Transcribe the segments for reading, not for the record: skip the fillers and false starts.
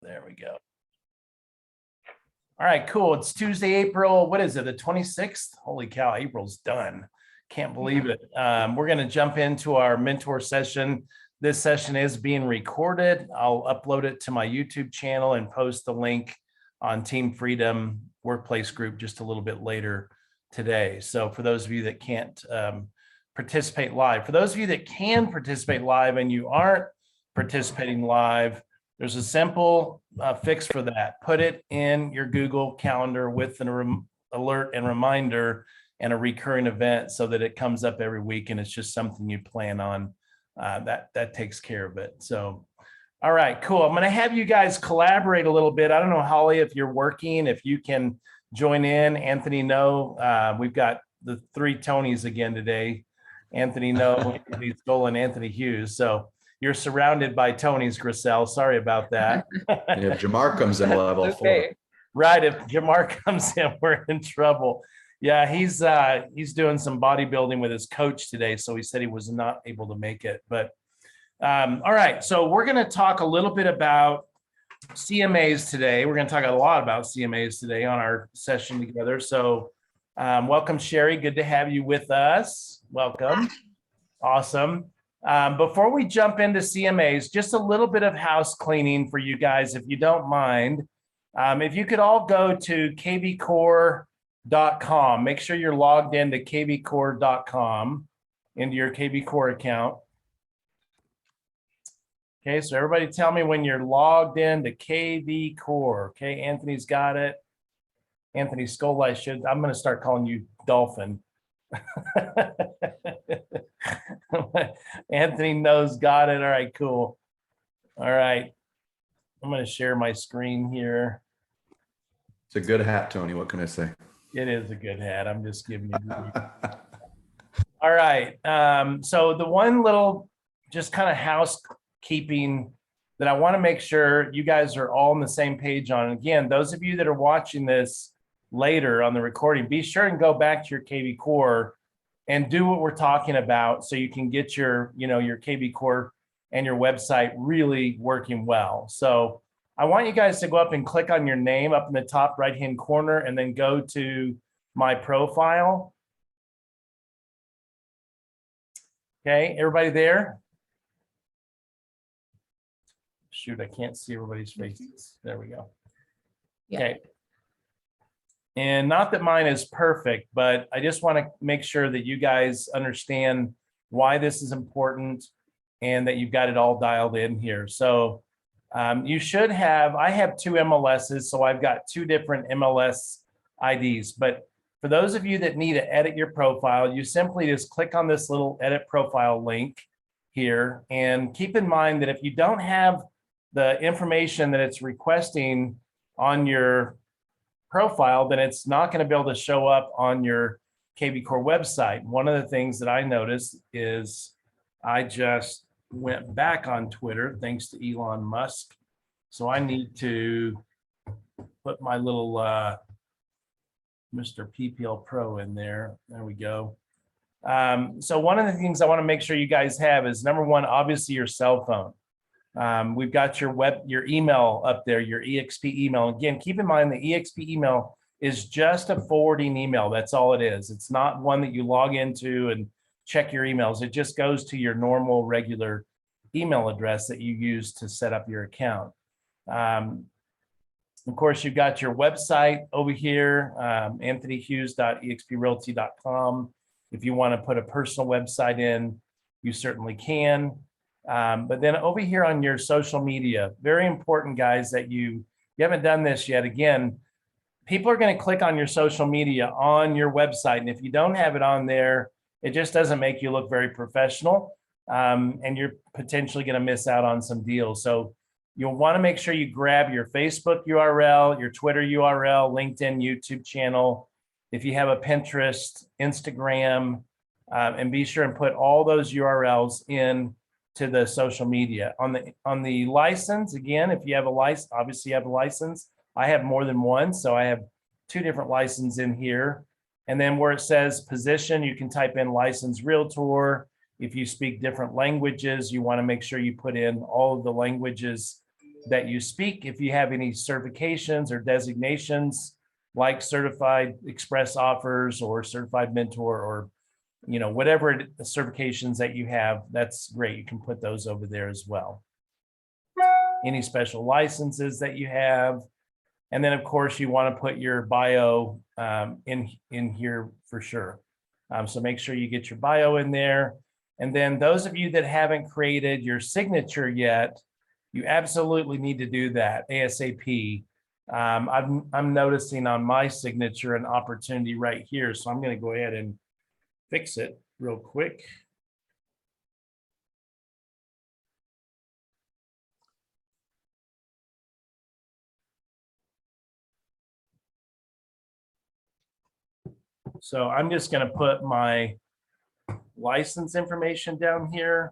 There we go. All right, cool. It's Tuesday, April. What is it? The 26th? Holy cow, April's done. Can't believe it. We're going to jump into our mentor session. This session is being recorded. I'll upload it to my YouTube channel and post the link on Team Freedom Workplace Group just a little bit later today. So for those of you that can't participate live, for those of you that can participate live and you aren't participating live, there's a simple fix for that. Put it in your Google Calendar with an alert and reminder and a recurring event so that it comes up every week and it's just something you plan on. That takes care of it. So, all right, cool. I'm going to have you guys collaborate a little bit. I don't know, Holly, if you're working, if you can join in. Anthony, no. We've got the three Tonys again today. Anthony, no. Anthony Stoll and Anthony Hughes. So you're surrounded by Tonys, Grissel. Sorry about that. If Jamar comes in, we'll have all four. Right. If Jamar comes in, we're in trouble. Yeah, he's doing some bodybuilding with his coach today, so he said he was not able to make it. But all right, so we're going to talk a little bit about CMAs today. We're going to talk a lot about CMAs today on our session together. So welcome, Sherry. Good to have you with us. Welcome. Awesome. Before we jump into CMAs, just a little bit of house cleaning for you guys, if you don't mind. If you could all go to kvcore.com, make sure you're logged into kvcore.com, into your kvcore account. Okay, so everybody tell me when you're logged into kvcore. Okay, Anthony's got it. Anthony Stoll, I'm going to start calling you Dolphin. Anthony knows, got it. All right, cool. All right, I'm going to share my screen here. It's a good hat, Tony. What can I say? It is a good hat. I'm just giving you. All right. So the one little just kind of housekeeping that I want to make sure you guys are all on the same page on. Again, those of you that are watching this later on the recording, be sure and go back to your KV Core and do what we're talking about so you can get your, your KV Core and your website really working well. So I want you guys to go up and click on your name up in the top right-hand corner and then go to my profile. Okay, everybody there? Shoot, I can't see everybody's faces. There we go. Yeah. Okay. And not that mine is perfect, but I just want to make sure that you guys understand why this is important and that you've got it all dialed in here. So you should have, I have two MLSs, so I've got two different MLS IDs. But for those of you that need to edit your profile, you simply just click on this little edit profile link here. And keep in mind that if you don't have the information that it's requesting on your profile, then it's not going to be able to show up on your KV Core website. One of the things that I noticed is I just went back on Twitter thanks to Elon Musk. So I need to put my little Mr. PPL Pro in there. There we go. So one of the things I want to make sure you guys have is, number one, obviously your cell phone. We've got your email up there, your EXP email. Again, keep in mind the EXP email is just a forwarding email. That's all it is. It's not one that you log into and check your emails. It just goes to your normal, regular email address that you use to set up your account. Of course, you've got your website over here, anthonyhughes.exprealty.com. If you want to put a personal website in, you certainly can. But then over here on your social media, very important, guys, that you haven't done this yet. Again, people are going to click on your social media on your website. And if you don't have it on there, it just doesn't make you look very professional. And you're potentially going to miss out on some deals. So you'll want to make sure you grab your Facebook URL, your Twitter URL, LinkedIn, YouTube channel. If you have a Pinterest, Instagram, and be sure and put all those URLs in to the social media. On the license, again, if you have a license, obviously you have a license. I have more than one, so I have two different licenses in here. And then where it says position, you can type in licensed realtor. If you speak different languages, you want to make sure you put in all of the languages that you speak. If you have any certifications or designations like certified express offers or certified mentor, or whatever certifications that you have, that's great. You can put those over there as well. Any special licenses that you have. And then of course you want to put your bio in here for sure. So make sure you get your bio in there. And then those of you that haven't created your signature yet, you absolutely need to do that ASAP. I'm noticing on my signature an opportunity right here. So I'm going to go ahead and fix it real quick. So I'm just going to put my license information down here.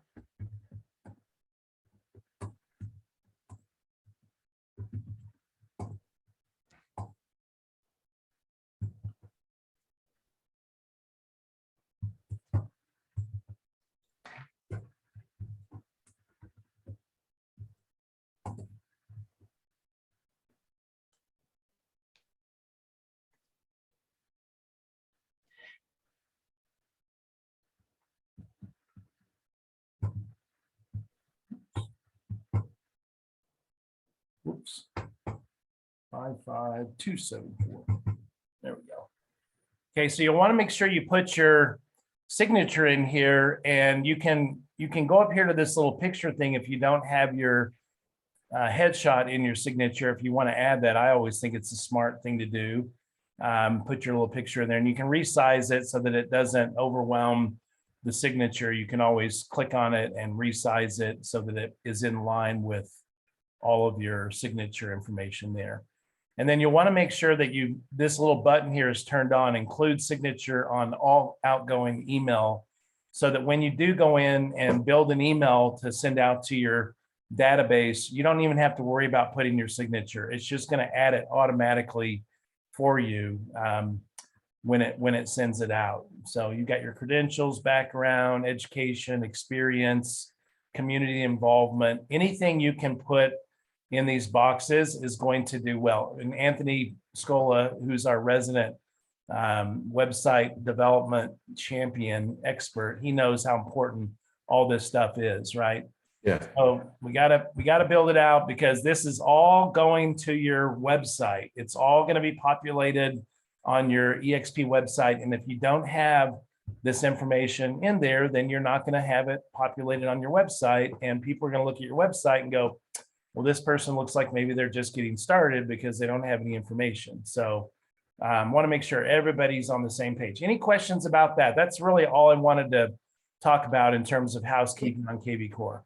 Oops. 55274. There we go. Okay, so you'll want to make sure you put your signature in here, and you can go up here to this little picture thing if you don't have your headshot in your signature. If you want to add that, I always think it's a smart thing to do. Put your little picture in there, and you can resize it so that it doesn't overwhelm the signature. You can always click on it and resize it so that it is in line with all of your signature information there. And then you'll want to make sure that this little button here is turned on, include signature on all outgoing email, so that when you do go in and build an email to send out to your database, you don't even have to worry about putting your signature. It's just going to add it automatically for you when it sends it out. So you got your credentials, background, education, experience, community involvement, anything you can put in these boxes is going to do well. And Anthony Scola, who's our resident website development champion expert, he knows how important all this stuff is, right? Yeah. So we gotta build it out, because this is all going to your website. It's all going to be populated on your EXP website. And if you don't have this information in there, then you're not going to have it populated on your website. And people are going to look at your website and go, well, this person looks like maybe they're just getting started because they don't have any information. So want to make sure everybody's on the same page. Any questions about that? That's really all I wanted to talk about in terms of housekeeping on KV Core.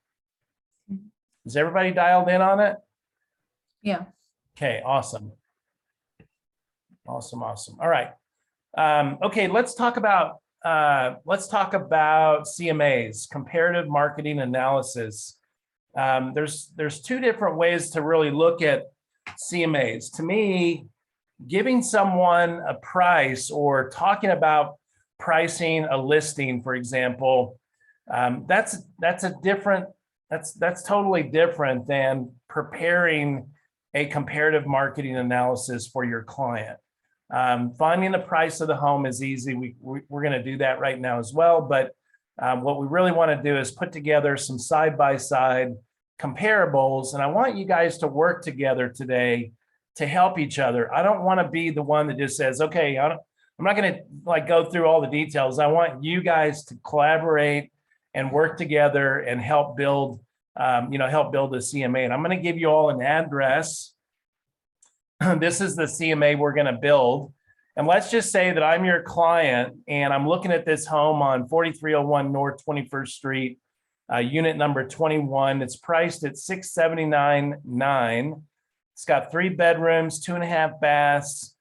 Is everybody dialed in on it? Yeah. Okay, awesome. Awesome. All right. Okay, let's talk about CMAs, comparative marketing analysis. There's two different ways to really look at CMAs. To me, giving someone a price or talking about pricing a listing, for example, that's totally different than preparing a comparative marketing analysis for your client. Finding the price of the home is easy. We're going to do that right now as well. But what we really want to do is put together some side-by-side comparables. And I want you guys to work together today to help each other. I don't want to be the one that just says, okay, I'm not going to go through all the details. I want you guys to collaborate and work together and help build a CMA. And I'm going to give you all an address. This is the CMA we're going to build. And let's just say that I'm your client and I'm looking at this home on 4301 North 21st Street, unit number 21. It's priced at $679,900. It's got 3 bedrooms, 2.5 baths.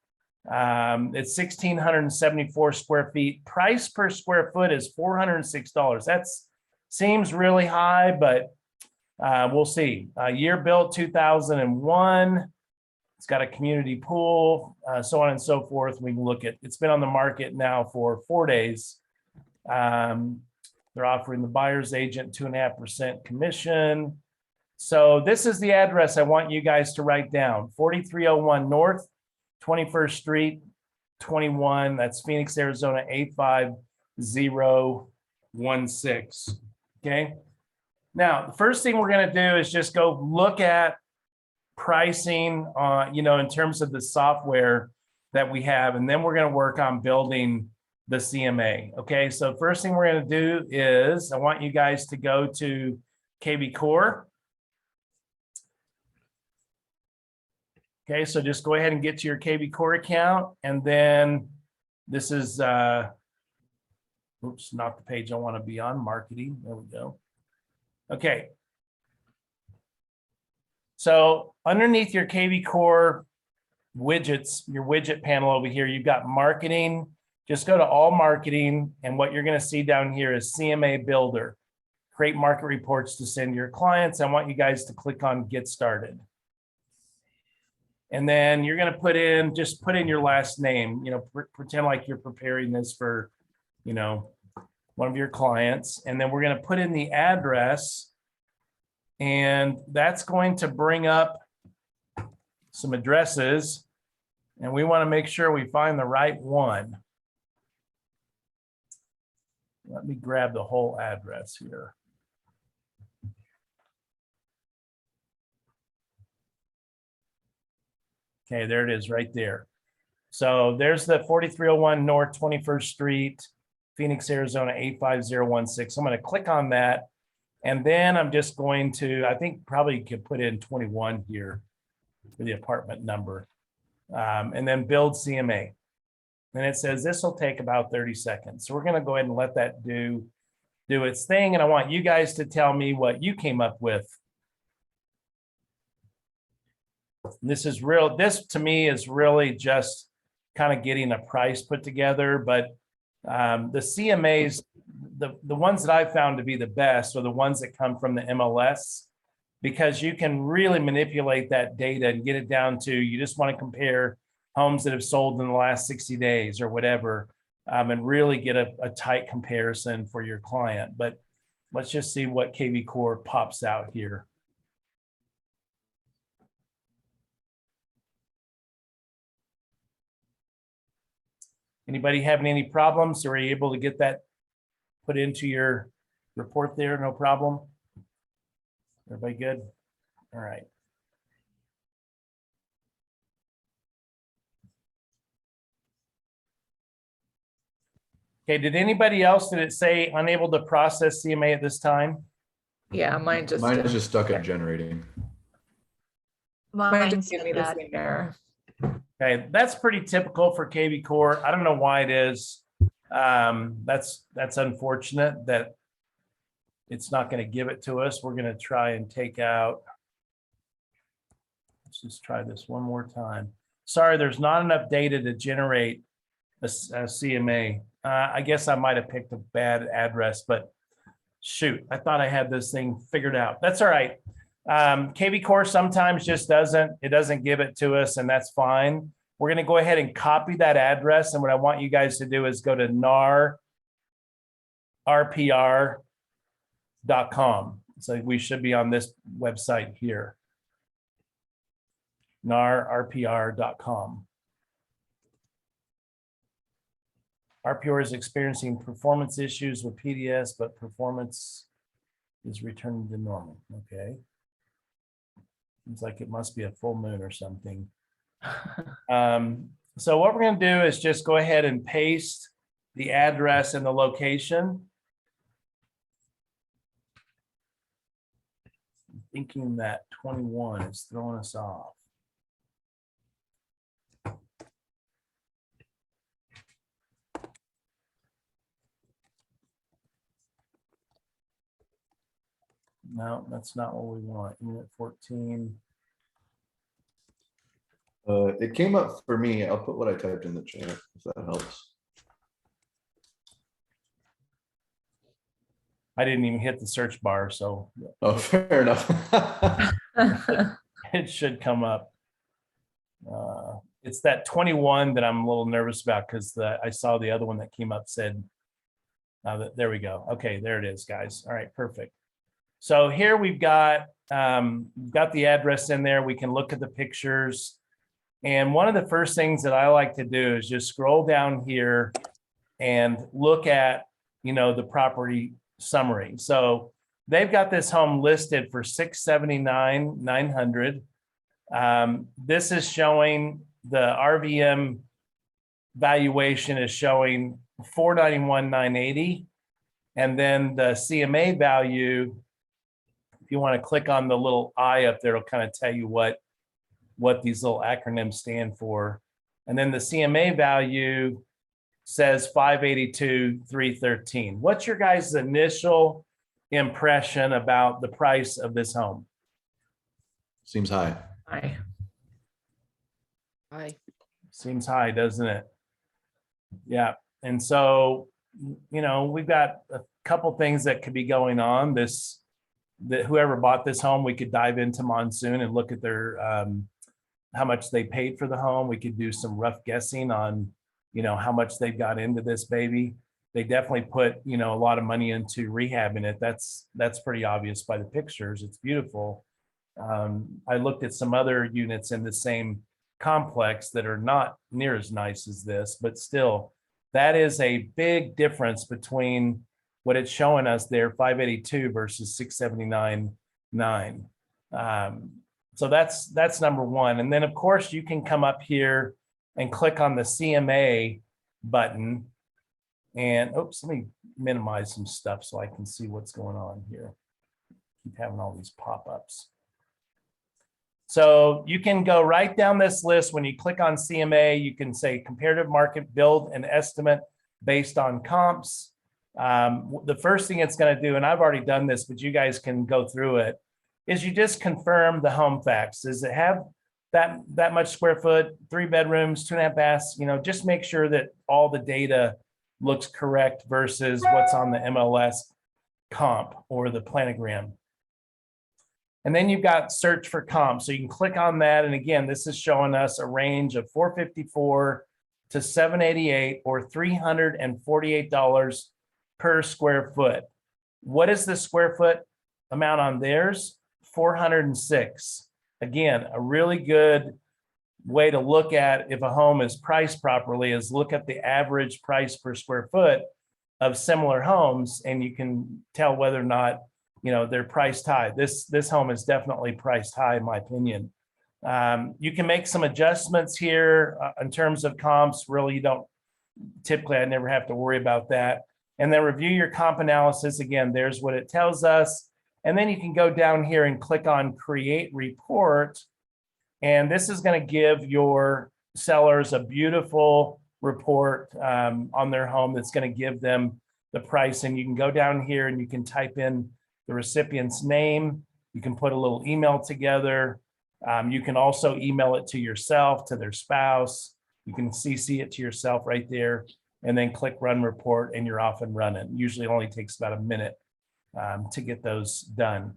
It's 1,674 square feet. Price per square foot is $406. That seems really high, but we'll see. Year built 2001. It's got a community pool, so on and so forth. We can look at, it's been on the market now for 4 days. They're offering the buyer's agent 2.5% commission. So this is the address I want you guys to write down: 4301 North 21st Street, 21. That's Phoenix, Arizona 85016. Okay. Now, the first thing we're going to do is just go look at pricing, in terms of the software that we have, and then we're going to work on building the CMA. Okay. So first thing we're going to do is I want you guys to go to KB Core. Okay, so just go ahead and get to your KB Core account, and then this is, oops, not the page I want to be on, marketing. There we go. Okay. So underneath your KB Core widgets, your widget panel over here, you've got marketing. Just go to all marketing, and what you're going to see down here is CMA Builder. Create market reports to send to your clients. I want you guys to click on Get Started. And then you're going to just put in your last name, pretend like you're preparing this for, one of your clients. And then we're going to put in the address, and that's going to bring up some addresses, and we want to make sure we find the right one. Let me grab the whole address here. Okay, there it is right there. So there's the 4301 North 21st Street, Phoenix, Arizona 85016. I'm going to click on that. And then I'm just going to, I think probably could put in 21 here for the apartment number. And then build CMA. And it says this will take about 30 seconds. So we're going to go ahead and let that do its thing. And I want you guys to tell me what you came up with. This to me is really just kind of getting a price put together, but the CMAs, the ones that I've found to be the best are the ones that come from the MLS, because you can really manipulate that data and get it down to, you just want to compare homes that have sold in the last 60 days or whatever, and really get a tight comparison for your client. But let's just see what KB Core pops out here. Anybody having any problems? Are you able to get that put into your report there? No problem. Everybody good? All right. Okay, did anybody else, did it say unable to process CMA at this time? Yeah, mine is just stuck at generating. Mine just gave me the same error. Okay, that's pretty typical for KB Core. I don't know why it is. That's unfortunate that it's not going to give it to us. We're going to try and take out. Let's just try this one more time. Sorry, there's not enough data to generate a CMA. I guess I might have picked a bad address, but shoot, I thought I had this thing figured out. That's all right. KB Core sometimes just doesn't give it to us, and that's fine. We're going to go ahead and copy that address. And what I want you guys to do is go to narrpr.com. So we should be on this website here. narrpr.com. RPR is experiencing performance issues with PDS, but performance is returning to normal. Okay. Seems like it must be a full moon or something. So what we're going to do is just go ahead and paste the address and the location. I'm thinking that 21 is throwing us off. No, that's not what we want. Unit 14. It came up for me. I'll put what I typed in the chat if that helps. I didn't even hit the search bar, so Oh, fair enough. it should come up. It's that 21 that I'm a little nervous about, because I saw the other one that came up said, there we go. Okay, there it is, guys. All right, perfect. So here we've got got the address in there. We can look at the pictures. And one of the first things that I like to do is just scroll down here and look at, the property summary. So they've got this home listed for $679,900. This is showing the RVM valuation is showing $491,980. And then the CMA value, if you want to click on the little eye up there, it'll kind of tell you what these little acronyms stand for. And then the CMA value says 582,313. What's your guys' initial impression about the price of this home? Seems high. Aye. Seems high, doesn't it? Yeah. And so, we've got a couple things that could be going on. That whoever bought this home, we could dive into Monsoon and look at their how much they paid for the home. We could do some rough guessing on, how much they've got into this baby. They definitely put, a lot of money into rehabbing it. That's pretty obvious by the pictures. It's beautiful. I looked at some other units in the same complex that are not near as nice as this, but still, that is a big difference between what it's showing us there, 582 versus 679.9. So that's number one. And then of course you can come up here and click on the CMA button. And oops, let me minimize some stuff so I can see what's going on here. Keep having all these pop-ups. So you can go right down this list. When you click on CMA, you can say comparative market, build an estimate based on comps. The first thing it's going to do, and I've already done this, but you guys can go through it, is you just confirm the home facts. Does it have that much square foot, 3 bedrooms, 2.5 baths? Just make sure that all the data looks correct versus what's on the MLS comp or the planogram. And then you've got search for comp. So you can click on that. And again, this is showing us a range of $454 to $788 or $348 per square foot. What is the square foot amount on theirs? 406. Again, a really good way to look at if a home is priced properly is look at the average price per square foot of similar homes, and you can tell whether or not they're priced high. This home is definitely priced high, in my opinion. You can make some adjustments here in terms of comps. Really, you don't typically. I never have to worry about that. And then review your comp analysis. Again, there's what it tells us. And then you can go down here and click on create report. And this is going to give your sellers a beautiful report on their home that's going to give them the price. And you can go down here and you can type in the recipient's name. You can put a little email together. You can also email it to yourself, to their spouse. You can CC it to yourself right there, and then click run report and you're off and running. Usually only takes about a minute to get those done.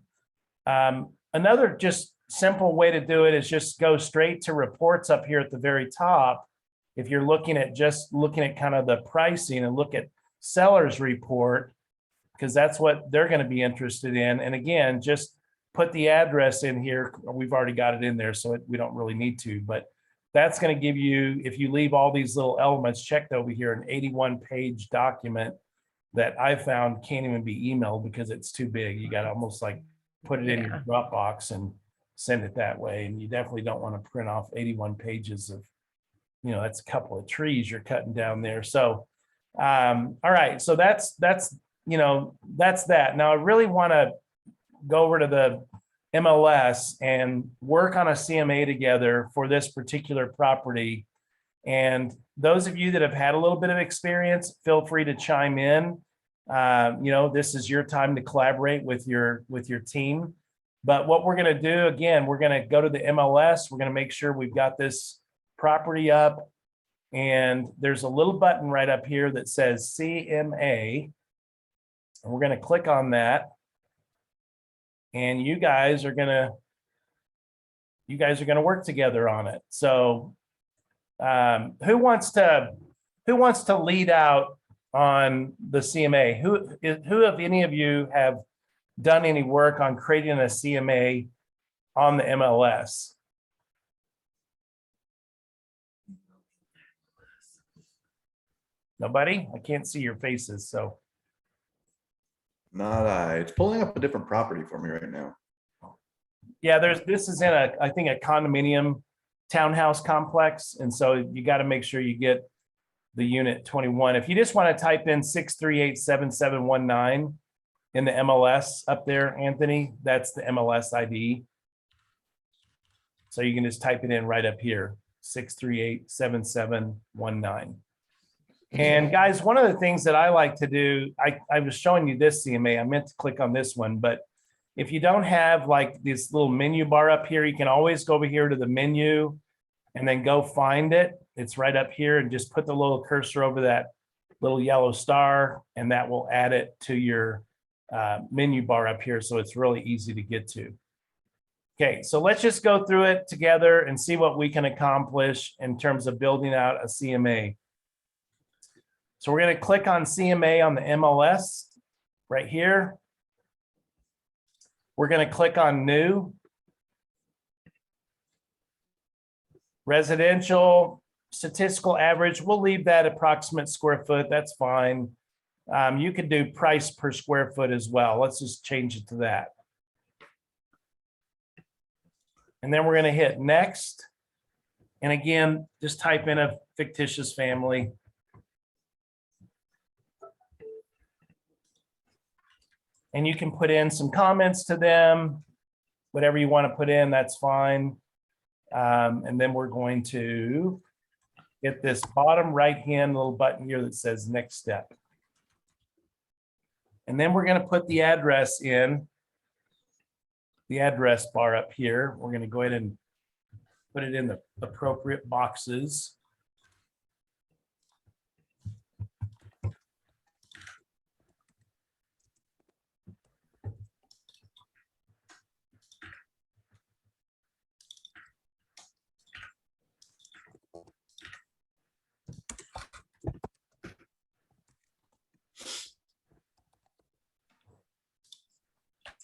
Another just simple way to do it is just go straight to reports up here at the very top. If you're looking at kind of the pricing, and look at seller's report, because that's what they're going to be interested in. And again, just put the address in here. We've already got it in there, so we don't really need to, but that's going to give you, if you leave all these little elements checked over here, an 81-page document that I found can't even be emailed because it's too big. You got to almost like put it in your Dropbox and send it that way. And you definitely don't want to print off 81 pages of, that's a couple of trees you're cutting down there. So, all right. So that's that. Now I really want to go over to the MLS and work on a CMA together for this particular property. And those of you that have had a little bit of experience, feel free to chime in. This is your time to collaborate with your team. But what we're going to do, again, we're going to go to the MLS. We're going to make sure we've got this property up. And there's a little button right up here that says CMA. And we're going to click on that. And you guys are going to work together on it. So who wants to lead out on the CMA? Who, if any of you, have done any work on creating a CMA on the MLS? Nobody? I can't see your faces, so. Not I. It's pulling up a different property for me right now. Yeah, this is in I think a condominium townhouse complex. And so you got to make sure you get the unit 21. If you just want to type in 6387719 in the MLS up there, Anthony, that's the MLS ID. So you can just type it in right up here, 6387719. And guys, one of the things that I like to do, I was showing you this CMA, I meant to click on this one, but if you don't have like this little menu bar up here, you can always go over here to the menu and then go find it. It's right up here, and just put the little cursor over that little yellow star, and that will add it to your menu bar up here. So it's really easy to get to. Okay, so let's just go through it together and see what we can accomplish in terms of building out a CMA. So we're going to click on CMA on the MLS right here. We're going to click on new. Residential statistical average, we'll leave that approximate square foot. That's fine. You could do price per square foot as well. Let's just change it to that. And then we're going to hit next. And again, just type in a fictitious family. And you can put in some comments to them, whatever you want to put in, that's fine. And then we're going to hit this bottom right-hand little button here that says next step. And then we're going to put the address in, the address bar up here. We're going to go ahead and put it in the appropriate boxes.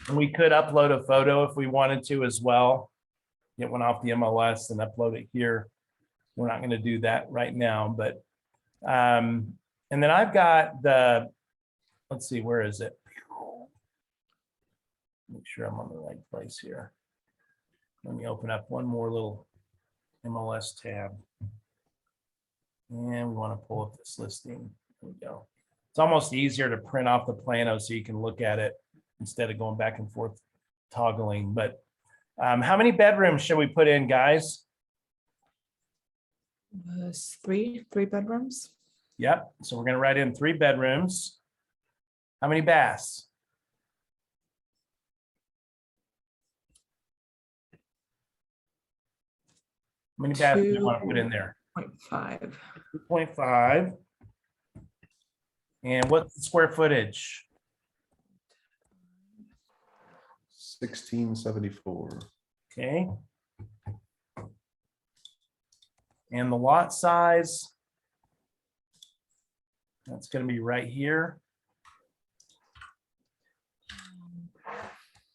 And we could upload a photo if we wanted to as well. Get one off the MLS and upload it here. We're not going to do that right now, but and then I've got the, let's see, where is it? Make sure I'm on the right place here. Let me open up one more little MLS tab. And we want to pull up this listing. There we go. It's almost easier to print off the plano so you can look at it instead of going back and forth toggling. But how many bedrooms should we put in, guys? Three bedrooms. Yep. So we're going to write in 3 bedrooms. How many baths? How many baths do you want to put in there? 2.5. 2.5. And what's the square footage? 1674. Okay. And the lot size, that's going to be right here.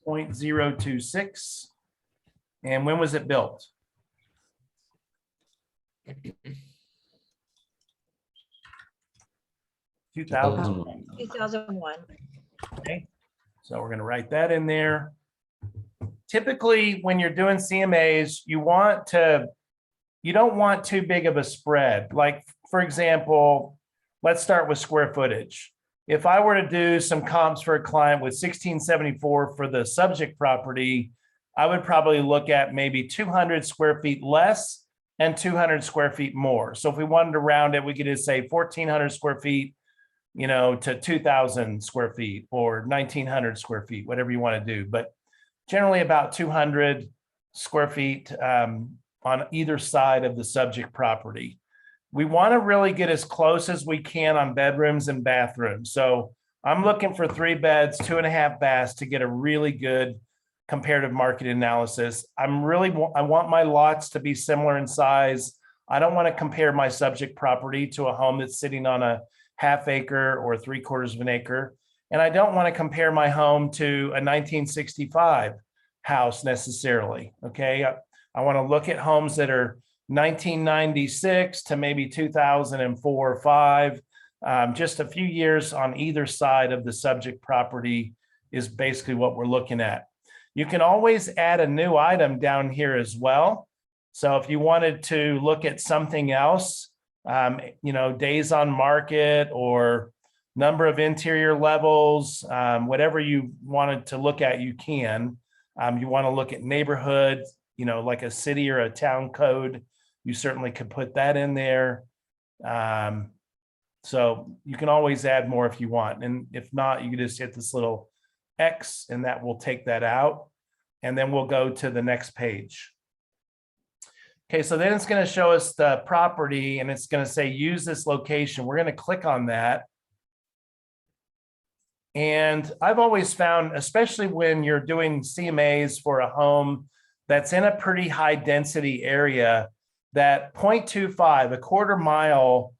0.026. And when was it built? 2001. 2001. Okay. So we're going to write that in there. Typically, when you're doing CMAs, you don't want too big of a spread. Like, for example, let's start with square footage. If I were to do some comps for a client with 1674 for the subject property, I would probably look at maybe 200 square feet less and 200 square feet more. So if we wanted to round it, we could just say 1,400 square feet, to 2,000 square feet or 1,900 square feet, whatever you want to do. But generally about 200 square feet on either side of the subject property. We want to really get as close as we can on bedrooms and bathrooms. So I'm looking for 3 beds, 2.5 baths to get a really good comparative market analysis. I want my lots to be similar in size. I don't want to compare my subject property to a home that's sitting on a 1/2 acre or 3/4 of an acre. And I don't want to compare my home to a 1965 house necessarily. Okay. I want to look at homes that are 1996 to maybe 2004 or 5. Just a few years on either side of the subject property is basically what we're looking at. You can always add a new item down here as well. So if you wanted to look at something else, days on market or number of interior levels, whatever you wanted to look at, you can. You want to look at neighborhood, like a city or a town code, you certainly could put that in there. So you can always add more if you want. And if not, you can just hit this little X and that will take that out. And then we'll go to the next page. Okay, so then it's going to show us the property and it's going to say use this location. We're going to click on that. And I've always found, especially when you're doing CMAs for a home that's in a pretty high density area, that 0.25, a quarter mile,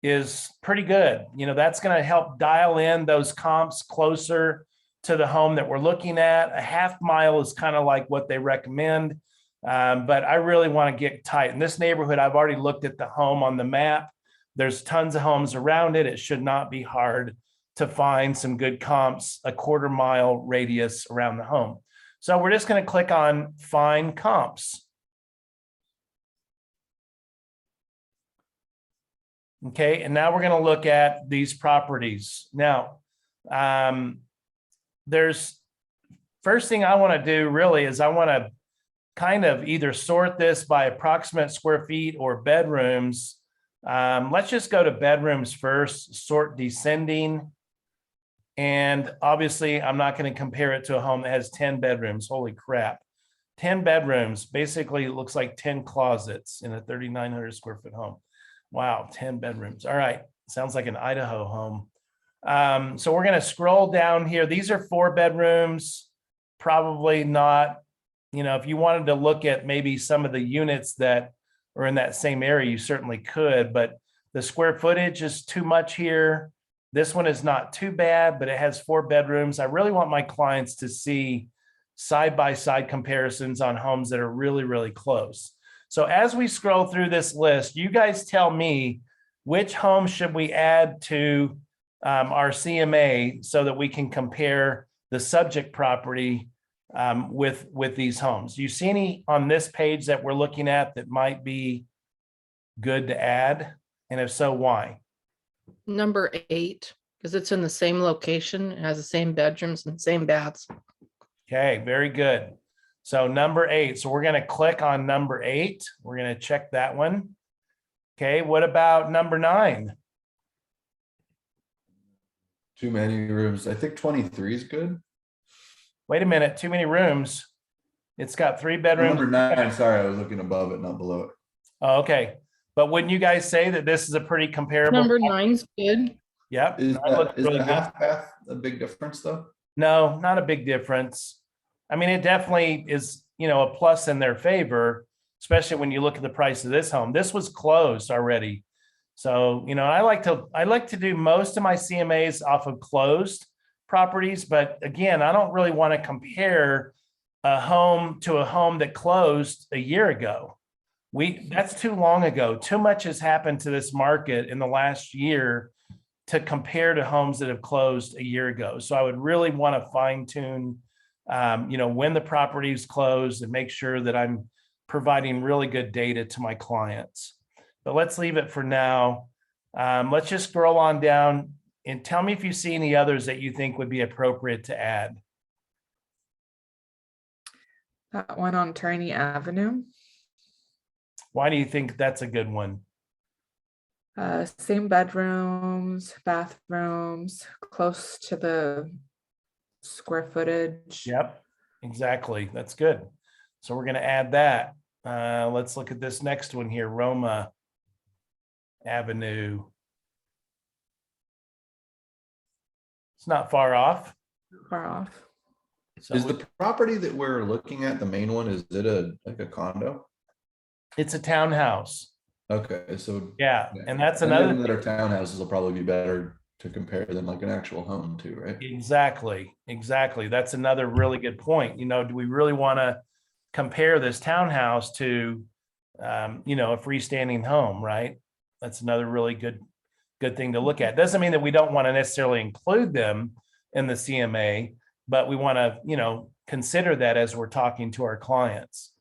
is pretty good. That's going to help dial in those comps closer to the home that we're looking at. A half mile is kind of like what they recommend. But I really want to get tight. In this neighborhood, I've already looked at the home on the map. There's tons of homes around it. It should not be hard to find some good comps, a quarter mile radius around the home. So we're just going to click on find comps. Okay, and now we're going to look at these properties. Now, there's first thing I want to do really is I want to kind of either sort this by approximate square feet or bedrooms. Let's just go to bedrooms first, sort descending. And obviously, I'm not going to compare it to a home that has 10 bedrooms. Holy crap. 10 bedrooms, basically it looks like 10 closets in a 3,900 square foot home. Wow, 10 bedrooms. All right, sounds like an Idaho home. So we're going to scroll down here. These are 4 bedrooms, probably not, if you wanted to look at maybe some of the units that are in that same area, you certainly could, but the square footage is too much here. This one is not too bad, but it has 4 bedrooms. I really want my clients to see side-by-side comparisons on homes that are really, really close. So as we scroll through this list, you guys tell me which home should we add to our CMA so that we can compare the subject property with these homes. Do you see any on this page that we're looking at that might be good to add? And if so, why? Number 8, because it's in the same location, it has the same bedrooms and same baths. Okay, very good. So number 8. So we're going to click on number 8. We're going to check that one. Okay, what about number 9? Too many rooms. I think 23 is good. Wait a minute, too many rooms. It's got 3 bedrooms. Number 9, sorry, I was looking above it, not below it. Oh, okay. But wouldn't you guys say that this is a pretty comparable? Number 9's good. Yep. Is that looks the really good. half bath a big difference though? No, not a big difference. I mean, it definitely is, a plus in their favor, especially when you look at the price of this home. This was closed already. So, I like to do most of my CMAs off of closed properties, but again, I don't really want to compare a home to a home that closed a year ago. That's too long ago. Too much has happened to this market in the last year to compare to homes that have closed a year ago. So I would really want to fine tune, when the property is closed and make sure that I'm providing really good data to my clients. But let's leave it for now. Let's just scroll on down and tell me if you see any others that you think would be appropriate to add. That one on Turney Avenue. Why do you think that's a good one? Same bedrooms, bathrooms, close to the square footage. Yep, exactly. That's good. So we're going to add that. Let's look at this next one here, Roma Avenue. It's not far off. Far off. So Is the property that we're looking at, the main one, is it like a condo? it's a townhouse. Okay, so Yeah, and that's any of another. them that are townhouses will probably be better to compare than like an actual home too, right? Exactly. That's another really good point. Do we really want to compare this townhouse to, a freestanding home, right? That's another really good thing to look at. Doesn't mean that we don't want to necessarily include them in the CMA, but we want to, consider that as we're talking to our clients.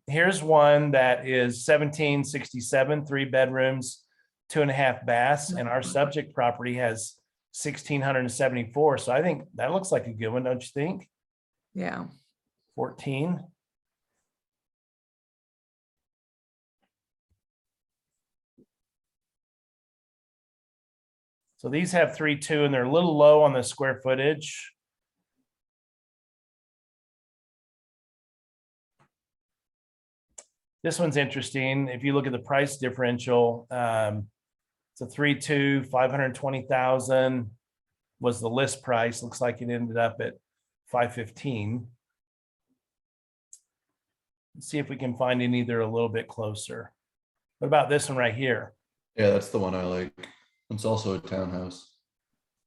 Here's one that is 1767, 3 bedrooms, 2.5 baths, and our subject property has 1,674. So I think that looks like a good one, don't you think? Yeah. 14. So these have 3.2 and they're a little low on the square footage. This one's interesting. If you look at the price differential, it's a 3.2, 520,000 was the list price. Looks like it ended up at 515. Let's see if we can find any that are a little bit closer. What about this one right here? Yeah, that's the one I like. It's also a townhouse.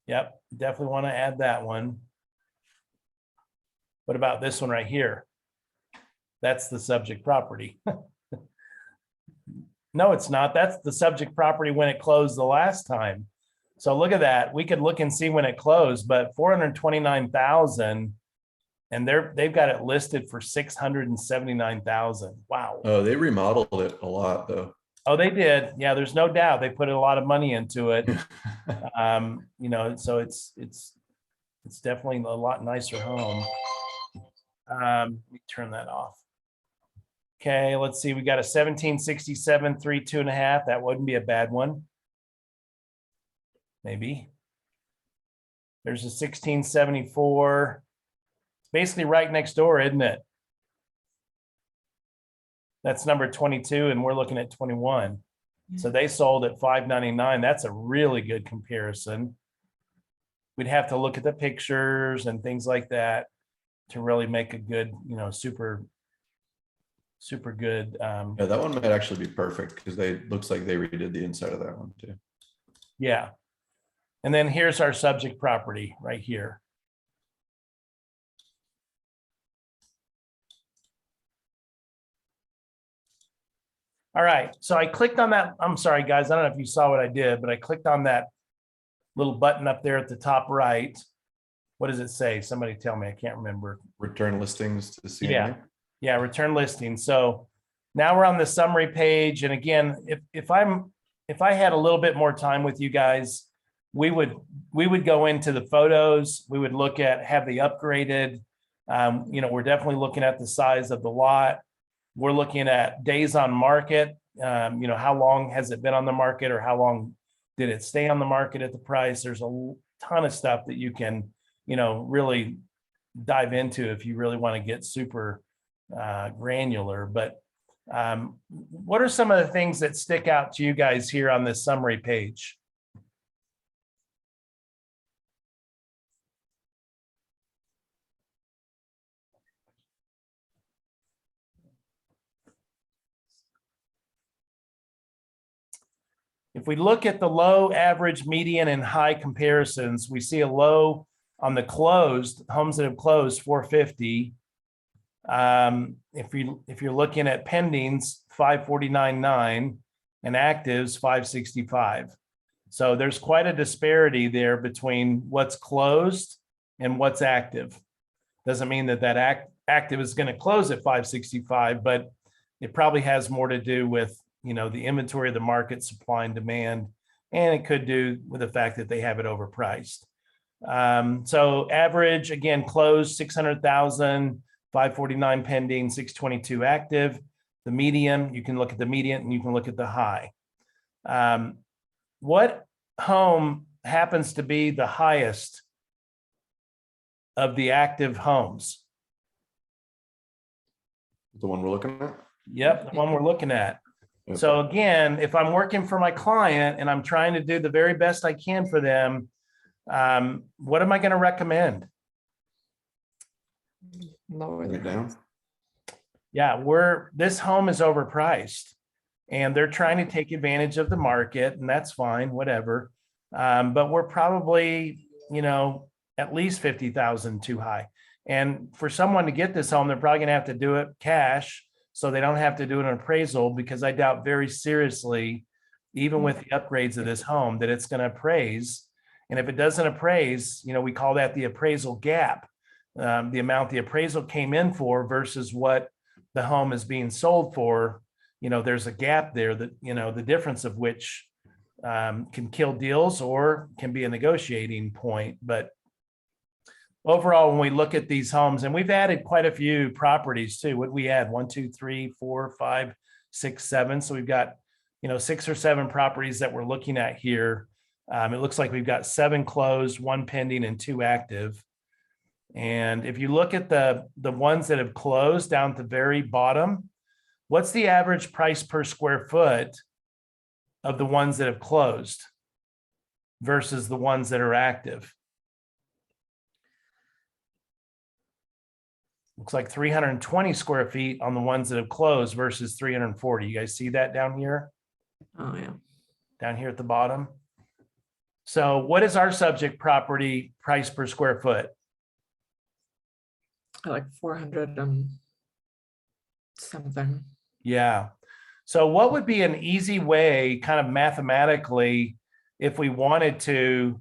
Yep, definitely want to add that one. What about this one right here? That's the subject property. No, it's not. That's the subject property when it closed the last time. So look at that. We could look and see when it closed, but 429,000, and they've got it listed for 679,000. Wow. Oh, they remodeled it a lot though. Oh, they did. Yeah, there's no doubt they put a lot of money into it. So it's definitely a lot nicer home. Let me turn that off. Okay, let's see. We got a 1767, 3, 2.5. That wouldn't be a bad one. Maybe. There's a 1674. Basically right next door, isn't it? That's number 22, and we're looking at 21. So they sold at 599. That's a really good comparison. We'd have to look at the pictures and things like that to really make a good, super good. Yeah, that one might actually be perfect because looks like they redid the inside of that one too. Yeah. And then here's our subject property right here. All right, so I clicked on that. I'm sorry, guys. I don't know if you saw what I did, but I clicked on that little button up there at the top right. What does it say? Somebody tell me. I can't remember. Return listings to CMA. Yeah, return listing. So now we're on the summary page. And again, if I had a little bit more time with you guys, we would go into the photos. We would look at, have they upgraded? We're definitely looking at the size of the lot. We're looking at days on market. How long has it been on the market, or how long did it stay on the market at the price? There's a ton of stuff that you can, really dive into if you really want to get super granular. But what are some of the things that stick out to you guys here on this summary page? If we look at the low, average, median, and high comparisons, we see a low on the closed homes that have closed, 450. If you're looking at pendings, 549.9, and actives, 565. So there's quite a disparity there between what's closed and what's active. Doesn't mean that active is going to close at 565, but it probably has more to do with the inventory of the market, supply and demand, and it could do with the fact that they have it overpriced. So average, again, closed 600,000, 549 pending, 622 active. The median, you can look at the median and you can look at the high. What home happens to be the highest of the active homes? The one we're looking at? Yep, the one we're looking at. Yep. So again, if I'm working for my client and I'm trying to do the very best I can for them, what am I going to recommend? Lower Bring it the down. Yeah, this home is overpriced and they're trying to take advantage of the market, and that's fine, whatever. But we're probably, at least 50,000 too high. And for someone to get this home, they're probably gonna have to do it cash, so they don't have to do an appraisal, because I doubt very seriously, even with the upgrades of this home, that it's gonna appraise. And if it doesn't appraise, we call that the appraisal gap. The amount the appraisal came in for versus what the home is being sold for, there's a gap there that, the difference of which can kill deals or can be a negotiating point. But overall, when we look at these homes, and we've added quite a few properties too. What we add? 1, 2, 3, 4, 5, 6, 7. So we've got, 6 or 7 properties that we're looking at here. It looks like we've got 7 closed, 1 pending, and 2 active. And if you look at the ones that have closed down at the very bottom, what's the average price per square foot of the ones that have closed versus the ones that are active? Looks like 320 square feet on the ones that have closed versus 340. You guys see that down here? Oh, yeah. Down here at the bottom. So what is our subject property price per square foot? Like 400 and something. Yeah. So what would be an easy way, kind of mathematically, if we wanted to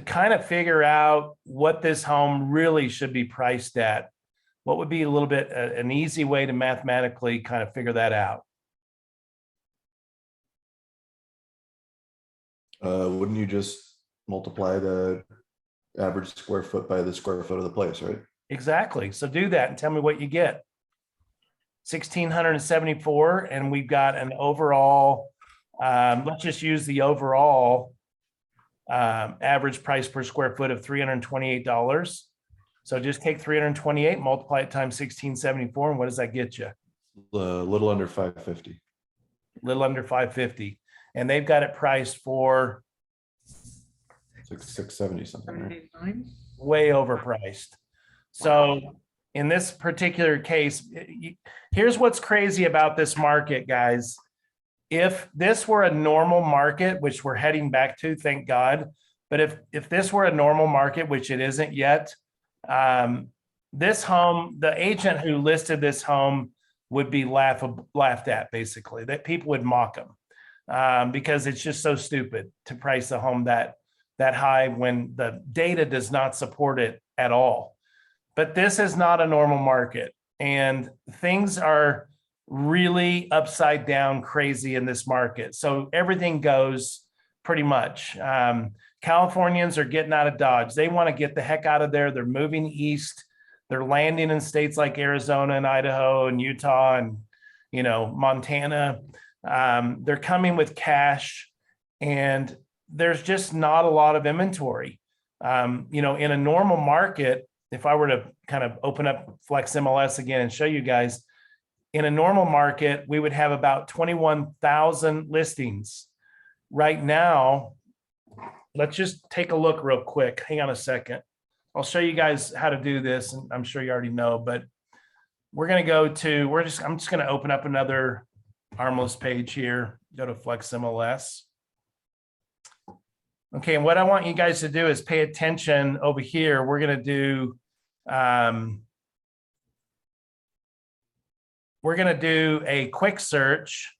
kind of figure out what this home really should be priced at? What would be a little bit an easy way to mathematically kind of figure that out? Wouldn't you just multiply the average square foot by the square foot of the place, right? Exactly. So do that and tell me what you get. 1,674, and we've got an overall, let's just use the overall average price per square foot of $328. So just take 328, multiply it times 1,674, and what does that get you? A little under 550. Little under 550. And they've got it priced for 670 something, right? 79. way overpriced. So in this particular case, here's what's crazy about this market, guys. If this were a normal market, which we're heading back to, thank God, but if this were a normal market, which it isn't yet, this home, the agent who listed this home would be laughed at, basically, that people would mock them because it's just so stupid to price a home that high when the data does not support it at all. But this is not a normal market, and things are really upside down crazy in this market. So everything goes pretty much. Californians are getting out of Dodge. They want to get the heck out of there. They're moving east. They're landing in states like Arizona and Idaho and Utah and, Montana. They're coming with cash, and there's just not a lot of inventory. In a normal market, if I were to kind of open up Flex MLS again and show you guys, in a normal market, we would have about 21,000 listings. Right now, let's just take a look real quick. Hang on a second. I'll show you guys how to do this, and I'm sure you already know, but we're going to go to, I'm just going to open up another Armless page here. Go to Flex MLS. Okay, and what I want you guys to do is pay attention over here. We're going to do a quick search,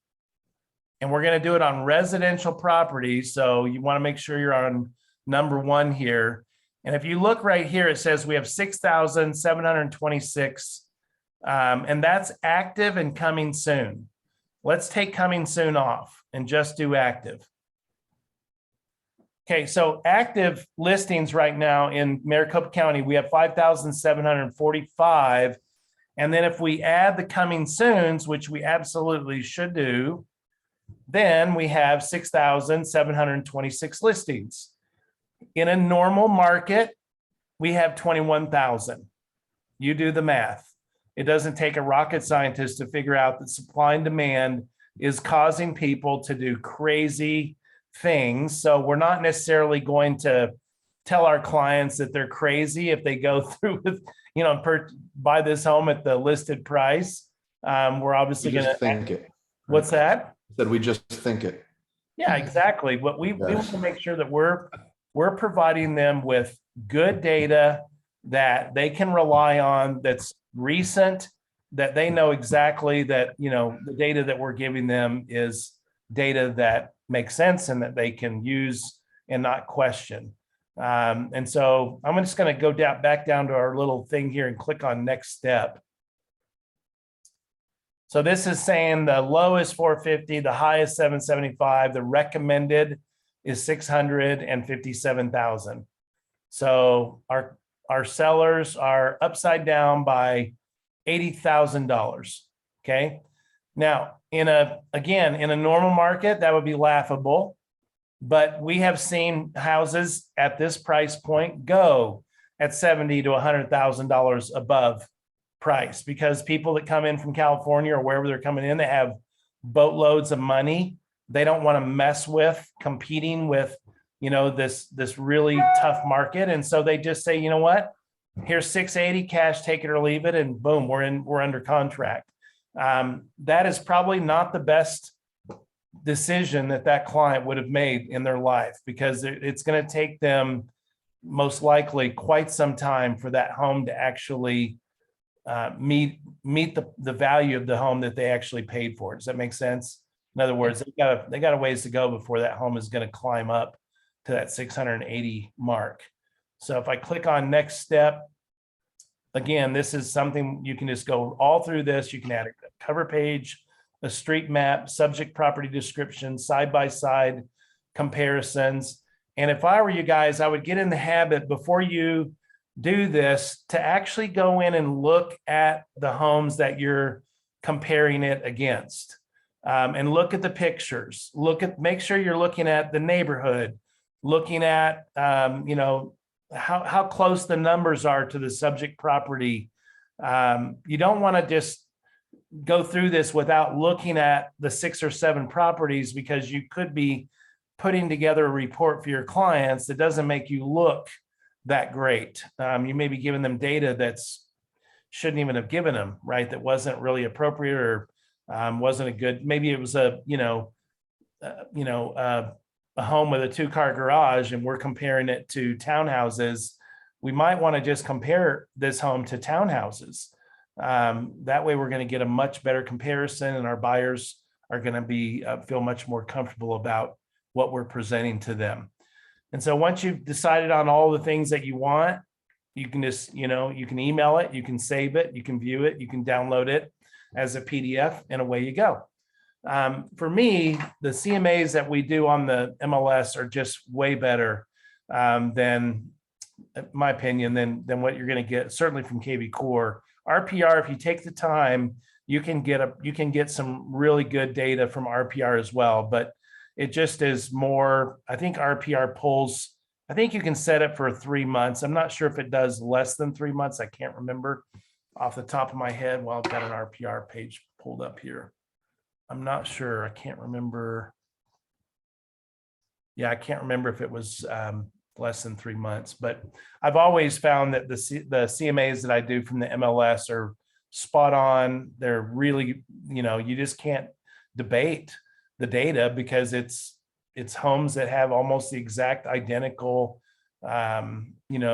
and we're going to do it on residential properties. So you want to make sure you're on number 1 here. And if you look right here, it says we have 6,726, and that's active and coming soon. Let's take coming soon off and just do active. Okay, so active listings right now in Maricopa County, we have 5,745. And then if we add the coming soons, which we absolutely should do, then we have 6,726 listings. In a normal market, we have 21,000. You do the math. It doesn't take a rocket scientist to figure out that supply and demand is causing people to do crazy things. So we're not necessarily going to tell our clients that they're crazy if they go through with, buy this home at the listed price. We're obviously going to think it. What's that? Said we just think it. Yeah, exactly. But we Yeah. want to make sure that we're providing them with good data that they can rely on, that's recent, that they know exactly that, the data that we're giving them is data that makes sense and that they can use and not question. And so I'm just going to go back down to our little thing here and click on next step. So this is saying the low is 450, the high is 775, the recommended is 657,000. So our sellers are upside down by $80,000. Okay. Now, in a normal market, that would be laughable, but we have seen houses at this price point go at $70,000 to $100,000 above price, because people that come in from California or wherever they're coming in, they have boatloads of money. They don't want to mess with competing with, this really tough market. And so they just say, you know what, here's 680 cash, take it or leave it. And boom, we're under contract. That is probably not the best decision that client would have made in their life, because it's going to take them most likely quite some time for that home to actually meet the value of the home that they actually paid for. Does that make sense? In other words, they got a ways to go before that home is going to climb up to that 680 mark. So if I click on next step, again, this is something you can just go all through this. You can add a cover page, a street map, subject property description, side-by-side comparisons. And if I were you guys, I would get in the habit before you do this to actually go in and look at the homes that you're comparing it against, and look at the pictures, make sure you're looking at the neighborhood, looking at, how close the numbers are to the subject property. You don't want to just go through this without looking at the 6 or 7 properties, because you could be putting together a report for your clients that doesn't make you look that great. You may be giving them data that's shouldn't even have given them, right? That wasn't really appropriate, or wasn't a good, maybe it was a home with a 2-car garage and we're comparing it to townhouses. We might want to just compare this home to townhouses. That way we're going to get a much better comparison, and our buyers are going to be feel much more comfortable about what we're presenting to them. And so once you've decided on all the things that you want, you can just, you can email it, you can save it, you can view it, you can download it as a PDF, and away you go. For me, the CMAs that we do on the MLS are just way better than, in my opinion, than what you're going to get certainly from KB Core. RPR, if you take the time, you can get some really good data from RPR as well, but it just is more, I think RPR pulls, I think you can set it for 3 months. I'm not sure if it does less than 3 months. I can't remember off the top of my head. Well, I've got an RPR page pulled up here. I'm not sure. I can't remember. Yeah, I can't remember if it was less than 3 months, but I've always found that the CMAs that I do from the MLS are spot on. They're really, you just can't debate the data, because it's homes that have almost the exact identical,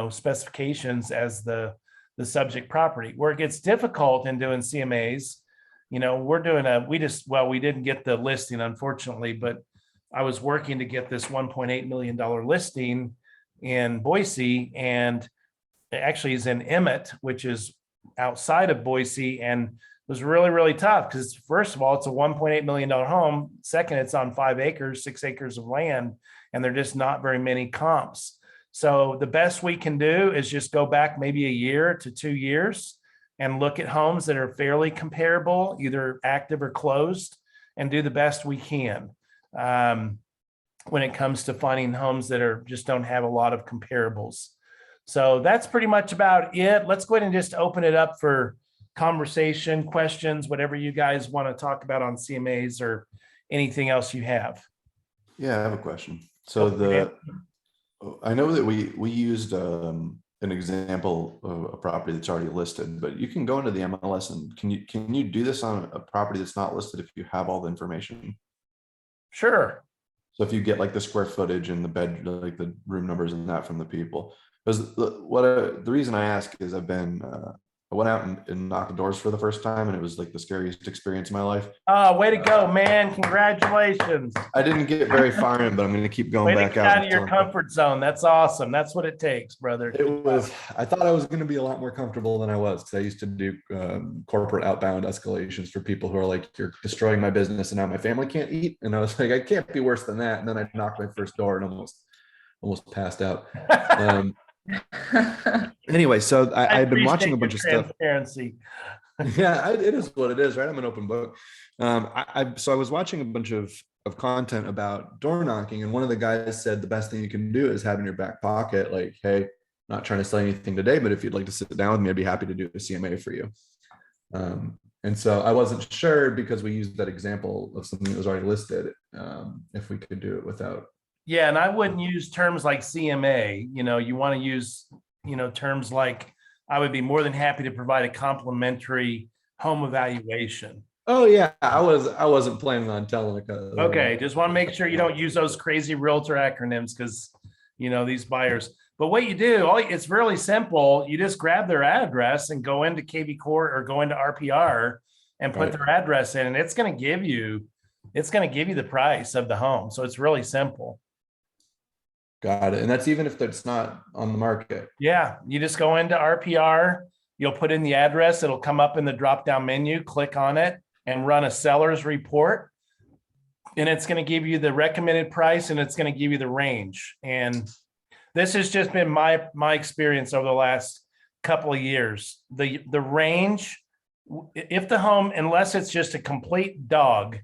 specifications as the subject property. Where it gets difficult in doing CMAs, we're doing we didn't get the listing, unfortunately, but I was working to get this $1.8 million listing in Boise, and it actually is in Emmett, which is outside of Boise, and was really, really tough, because first of all, it's a $1.8 million home. Second, it's on 5 acres, 6 acres of land, and there are just not very many comps. So the best we can do is just go back maybe a year to 2 years and look at homes that are fairly comparable, either active or closed, and do the best we can when it comes to finding homes that just don't have a lot of comparables. So that's pretty much about it. Let's go ahead and just open it up for conversation, questions, whatever you guys want to talk about on CMAs or anything else you have. Yeah, I have a question. So I know that we used an example of a property that's already listed, but you can go into the MLS and can you do this on a property that's not listed if you have all the information? Sure. So if you get like the square footage and the bed, like the room numbers and that from the people, because the reason I ask is I went out and knocked the doors for the first time, and it was like the scariest experience of my life. Oh, way to go, man. Congratulations. I didn't get very far in, but I'm going to keep going Way to back get out. out of your until I'm- comfort zone. That's awesome. That's what it takes, brother. I thought I was going to be a lot more comfortable than I was, because I used to do corporate outbound escalations for people who are like, you're destroying my business and now my family can't eat. And I was like, I can't be worse than that. And then I knocked my first door and almost passed out. Anyway, so I've been watching a appreciate bunch your of stuff. transparency. Yeah, it is what it is, right? I'm an open book. So I was watching a bunch of content about door knocking, and one of the guys said the best thing you can do is have in your back pocket, like, hey, not trying to sell anything today, but if you'd like to sit down with me, I'd be happy to do a CMA for you. And so I wasn't sure, because we used that example of something that was already listed, if we could do it without. Yeah, and I wouldn't use terms like CMA. You want to use, terms like, I would be more than happy to provide a complimentary home evaluation. Oh yeah, I wasn't planning on telling a. Okay, just want to make sure you don't use those crazy realtor acronyms, because these buyers. But what you do, it's really simple. You just grab their address and go into KV Court or go into RPR and put Right. their address in, and it's going to give you the price of the home. So it's really simple. Got it. And that's even if it's not on the market. Yeah, you just go into RPR, you'll put in the address, it'll come up in the drop-down menu, click on it and run a seller's report. And it's going to give you the recommended price, and it's going to give you the range. And this has just been my experience over the last couple of years. The range, if the home, unless it's just a complete dog,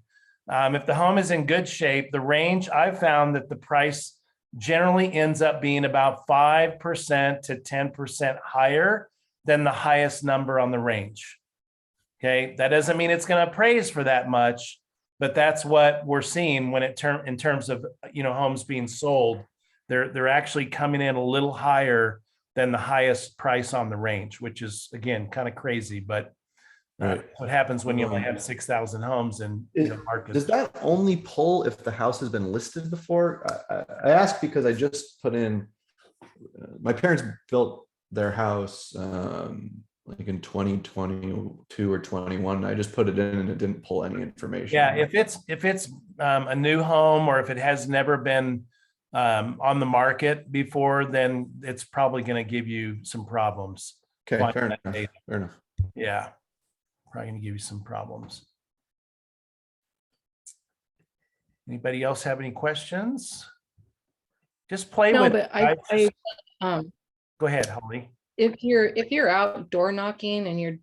if the home is in good shape, the range, I've found that the price generally ends up being about 5% to 10% higher than the highest number on the range. Okay, that doesn't mean it's going to appraise for that much, but that's what we're seeing when in terms of homes being sold. They're actually coming in a little higher than the highest price on the range, which is, again, kind of crazy, but Right. what happens when you only have 6,000 homes in the market. Does that only pull if the house has been listed before? I ask because I just put in, my parents built their house like in 2022 or 21. I just put it in and it didn't pull any information. Yeah, if it's a new home, or if it has never been on the market before, then it's probably going to give you some problems. Okay, fair enough. Yeah, probably going to give you some problems. Anybody else have any questions? Just play No, with but it. Go ahead, Holly. if you're out door knocking and you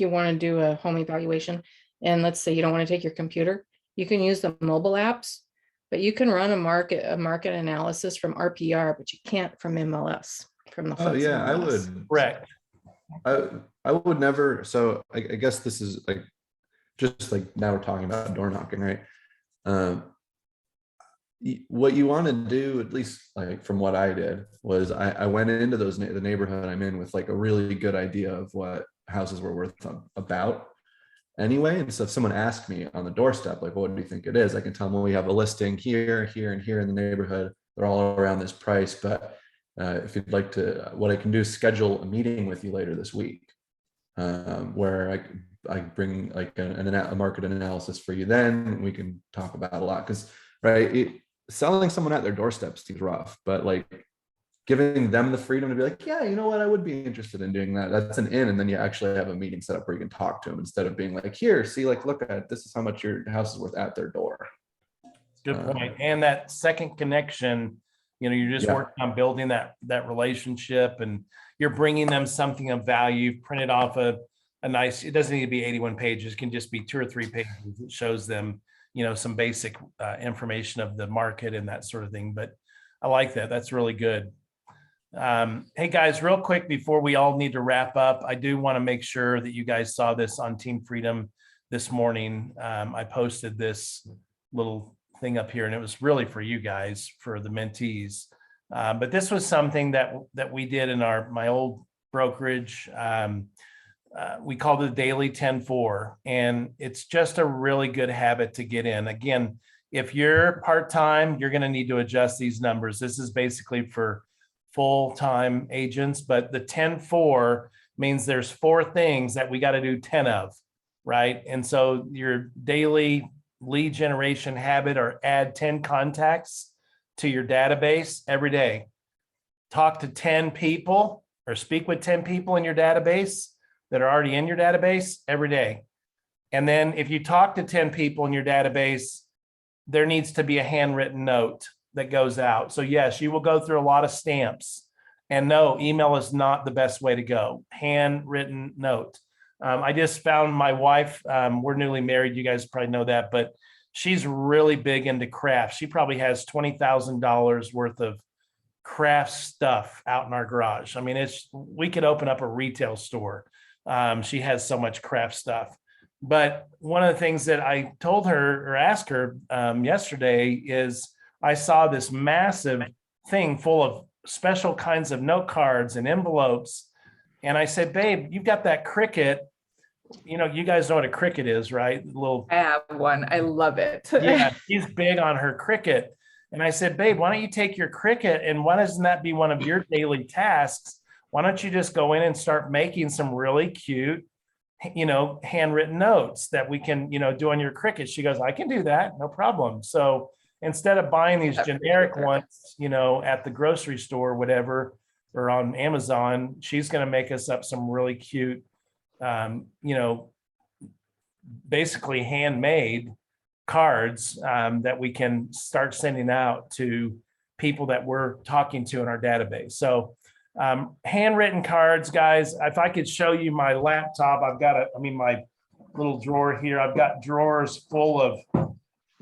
want to do a home evaluation, and let's say you don't want to take your computer, you can use the mobile apps, but you can run a market analysis from RPR, but you can't from MLS, from the. Oh yeah, I MLS. would. Correct. I would never. So I guess this is like, just like now we're talking about door knocking, right? What you want to do, at least like from what I did, was I went into the neighborhood I'm in with like a really good idea of what houses were worth about anyway. And so if someone asked me on the doorstep, like, what do you think it is? I can tell them, well, we have a listing here, here, and here in the neighborhood. They're all around this price. But if you'd like to, what I can do is schedule a meeting with you later this week, where I bring like a market analysis for you. Then we can talk about a lot, because selling someone at their doorstep seems rough, but like giving them the freedom to be like, yeah, you know what, I would be interested in doing that. That's an in. And then you actually have a meeting set up where you can talk to them, instead of being like, here, see, like, look at it. This is how much your house is worth at their door. Good point. And that second connection, you're just working on building that relationship, and you're bringing them something of value. Printed off a nice, it doesn't need to be 81 pages. It can just be 2 or 3 pages. It shows them, some basic information of the market and that sort of thing. But I like that. That's really good. Hey guys, real quick before we all need to wrap up, I do want to make sure that you guys saw this on Team Freedom this morning. I posted this little thing up here, and it was really for you guys, for the mentees. But this was something that we did in my old brokerage. We called it the daily 10-4, and it's just a really good habit to get in. Again, If you're part-time, you're going to need to adjust these numbers. This is basically for full-time agents, but the 10-4 means there's 4 things that we got to do 10 of, right? And so your daily lead generation habit or add 10 contacts to your database every day. Talk to 10 people or speak with 10 people in your database that are already in your database every day. And then if you talk to 10 people in your database, there needs to be a handwritten note that goes out. So yes, you will go through a lot of stamps, and no, email is not the best way to go. Handwritten note. I just found my wife, we're newly married, you guys probably know that, but she's really big into crafts. She probably has $20,000 worth of craft stuff out in our garage. I mean, we could open up a retail store. She has so much craft stuff. But one of the things that I told her or asked her yesterday is I saw this massive thing full of special kinds of note cards and envelopes. And I said, babe, you've got that Cricut. You know, you guys know what a Cricut is, right? Little. I have one. I love it. Yeah, she's big on her Cricut. And I said, babe, why don't you take your Cricut and why doesn't that be one of your daily tasks? Why don't you just go in and start making some really cute, handwritten notes that we can, do on your Cricut? She goes, I can do that. No problem. So instead of buying these generic ones, at the grocery store, whatever, or on Amazon, she's going to make us up some really cute, basically handmade cards that we can start sending out to people that we're talking to in our database. So handwritten cards, guys, if I could show you my laptop, I've got my little drawer here. I've got drawers full of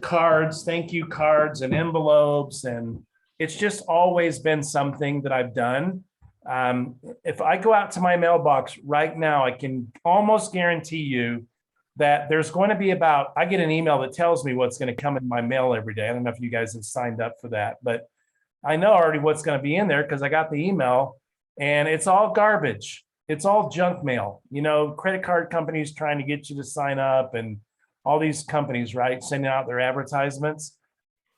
cards, thank you cards and envelopes. And it's just always been something that I've done. If I go out to my mailbox right now, I can almost guarantee you that there's going to be I get an email that tells me what's going to come in my mail every day. I don't know if you guys have signed up for that, but I know already what's going to be in there because I got the email and it's all garbage. It's all junk mail. Credit card companies trying to get you to sign up and all these companies, right, sending out their advertisements.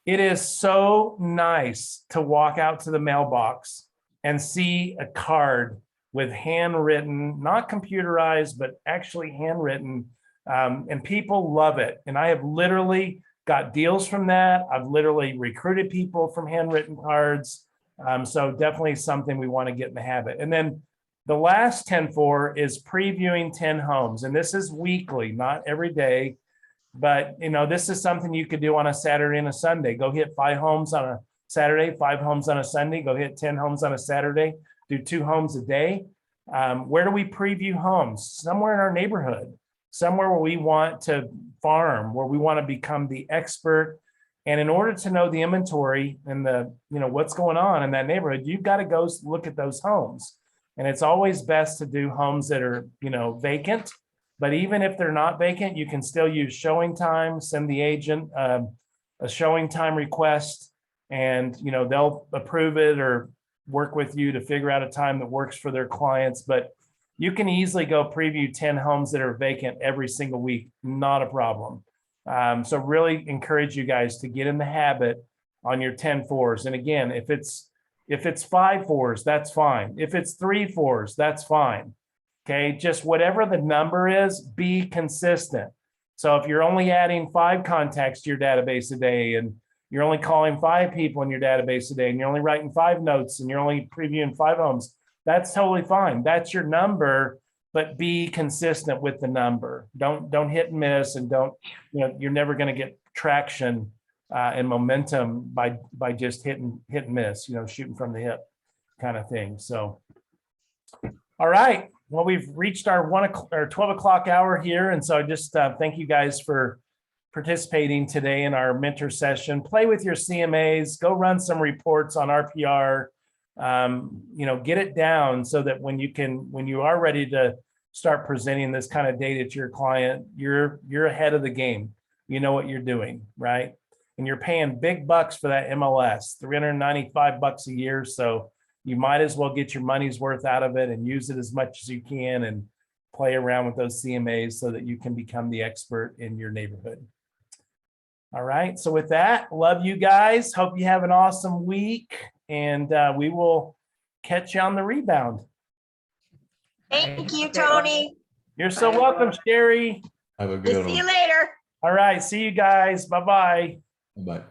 It is so nice to walk out to the mailbox and see a card with handwritten, not computerized, but actually handwritten. And people love it. And I have literally got deals from that. I've literally recruited people from handwritten cards. So definitely something we want to get in the habit. And then the last 10-4 is previewing 10 homes. And this is weekly, not every day. But, this is something you could do on a Saturday and a Sunday. Go hit 5 homes on a Saturday, 5 homes on a Sunday. Go hit 10 homes on a Saturday. Do 2 homes a day. Where do we preview homes? Somewhere in our neighborhood. Somewhere where we want to farm, where we want to become the expert. And in order to know the inventory and what's going on in that neighborhood, you've got to go look at those homes. And it's always best to do homes that are, vacant. But even if they're not vacant, you can still use showing time, send the agent a showing time request, and, they'll approve it or work with you to figure out a time that works for their clients. But you can easily go preview 10 homes that are vacant every single week. Not a problem. So really encourage you guys to get in the habit on your 10-4s. And again, if it's 5-4s, that's fine. If it's 3-4s, that's fine. Okay. Just whatever the number is, be consistent. So if you're only adding 5 contacts to your database a day and you're only calling 5 people in your database a day and you're only writing 5 notes and you're only previewing 5 homes, that's totally fine. That's your number, but be consistent with the number. Don't hit and miss, and you're never going to get traction and momentum by just hit and miss, shooting from the hip kind of thing. So, all right. Well, we've reached our 12 o'clock hour here. And so I just thank you guys for participating today in our mentor session. Play with your CMAs, go run some reports on RPR. Get it down so that when you are ready to start presenting this kind of data to your client, you're ahead of the game. You know what you're doing, right? And you're paying big bucks for that MLS, $395 a year. So you might as well get your money's worth out of it and use it as much as you can and play around with those CMAs so that you can become the expert in your neighborhood. All right. So with that, love you guys. Hope you have an awesome week, and we will catch you on the rebound. Thank you, Okay, well, Tony. You're so Bye, welcome, everyone. Sherry. Have a good See you one. later. All right. See you guys. Bye-bye. Bye.